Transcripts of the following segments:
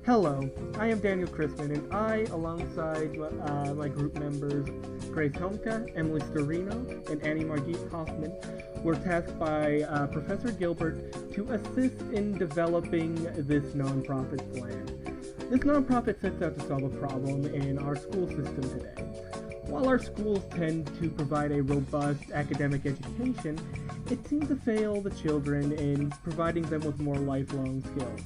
Hello, I am Daniel Crisman, and I, alongside my group members Grace Homka, Emily Storino, and Anni-Margit Hoffman, were tasked by Professor Gilbert to assist in developing this nonprofit plan. This nonprofit sets out to solve a problem in our school system today. While our schools tend to provide a robust academic education, it seems to fail the children in providing them with more lifelong skills.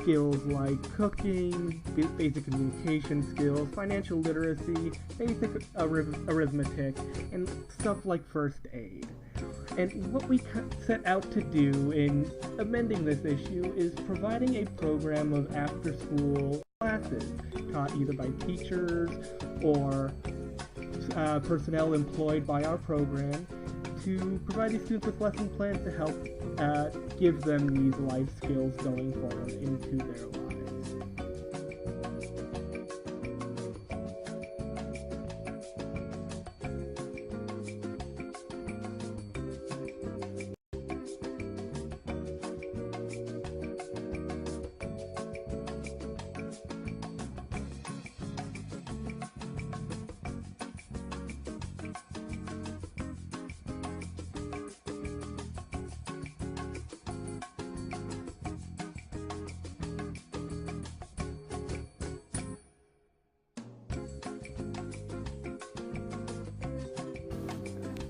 Skills like cooking, basic communication skills, financial literacy, basic arithmetic, and stuff like first aid. And what we set out to do in amending this issue is providing a program of after-school classes taught either by teachers or personnel employed by our program to provide these students with lesson plans to help give them these life skills going forward into their lives.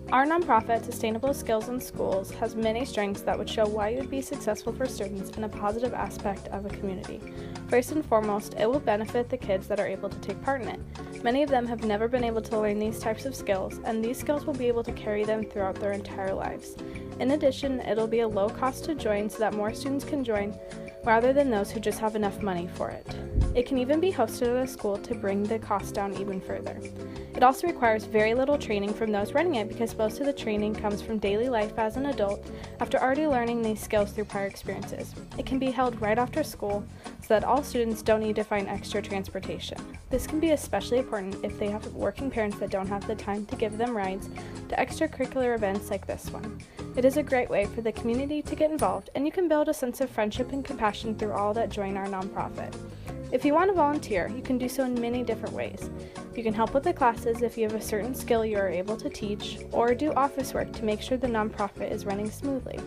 Our nonprofit, Sustainable Skills in Schools, has many strengths that would show why you would be successful for students and a positive aspect of a community. First and foremost, it will benefit the kids that are able to take part in it. Many of them have never been able to learn these types of skills, and these skills will be able to carry them throughout their entire lives. In addition, it'll be a low cost to join so that more students can join rather than those who just have enough money for it. It can even be hosted at a school to bring the cost down even further. It also requires very little training from those running it because most of the training comes from daily life as an adult after already learning these skills through prior experiences. It can be held right after school so that all students don't need to find extra transportation. This can be especially important if they have working parents that don't have the time to give them rides to extracurricular events like this one. It is a great way for the community to get involved, and you can build a sense of friendship and compassion through all that join our nonprofit. If you want to volunteer, you can do so in many different ways. You can help with the classes if you have a certain skill you are able to teach, or do office work to make sure the nonprofit is running smoothly.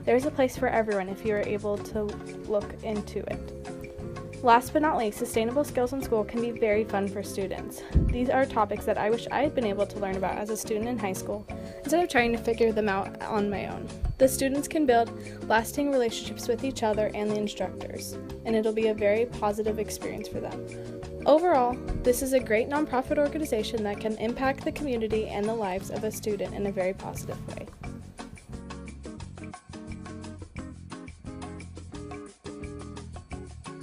There is a place for everyone if you are able to look into it. Last but not least, sustainable skills in school can be very fun for students. These are topics that I wish I had been able to learn about as a student in high school, instead of trying to figure them out on my own. The students can build lasting relationships with each other and the instructors, and it'll be a very positive experience for them. Overall, this is a great nonprofit organization that can impact the community and the lives of a student in a very positive way.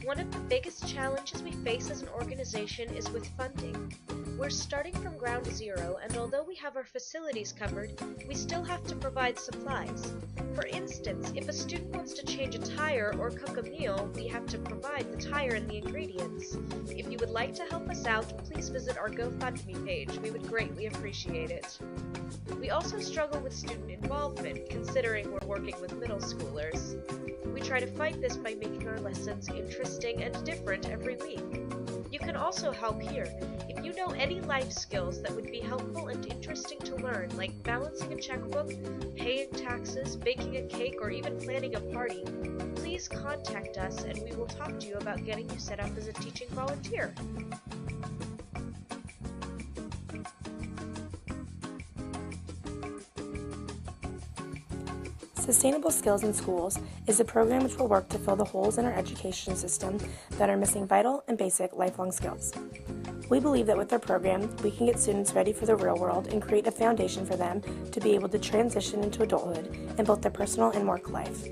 One of the biggest challenges we face as an organization is with funding. We're starting from ground zero, and although we have our facilities covered, we still have to provide supplies. For instance, if a student wants to change a tire or cook a meal, we have to provide the tire and the ingredients. If you would like to help us out, please visit our GoFundMe page. We would greatly appreciate it. We also struggle with student involvement, considering we're working with middle schoolers. We try to fight this by making our lessons interesting and different every week. You can also help here. If you know any life skills that would be helpful and interesting to learn, like balancing a checkbook, paying taxes, baking a cake, or even planning a party, please contact us and we will talk to you about getting you set up as a teaching volunteer. Sustainable Skills in Schools is a program which will work to fill the holes in our education system that are missing vital and basic lifelong skills. We believe that with our program, we can get students ready for the real world and create a foundation for them to be able to transition into adulthood in both their personal and work life.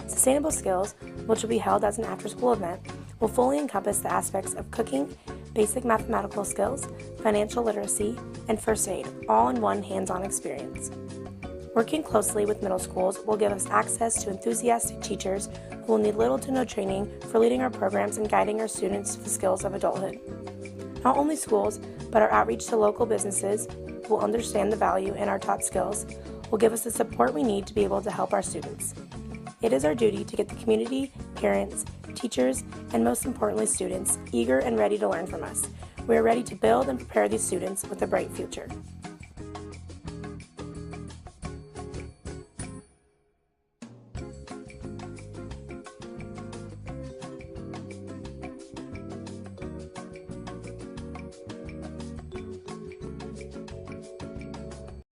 Sustainable Skills, which will be held as an after-school event, will fully encompass the aspects of cooking, basic mathematical skills, financial literacy, and first aid, all in one hands-on experience. Working closely with middle schools will give us access to enthusiastic teachers who will need little to no training for leading our programs and guiding our students to the skills of adulthood. Not only schools, but our outreach to local businesses who will understand the value in our taught skills will give us the support we need to be able to help our students. It is our duty to get the community, parents, teachers, and most importantly students, eager and ready to learn from us. We are ready to build and prepare these students with a bright future.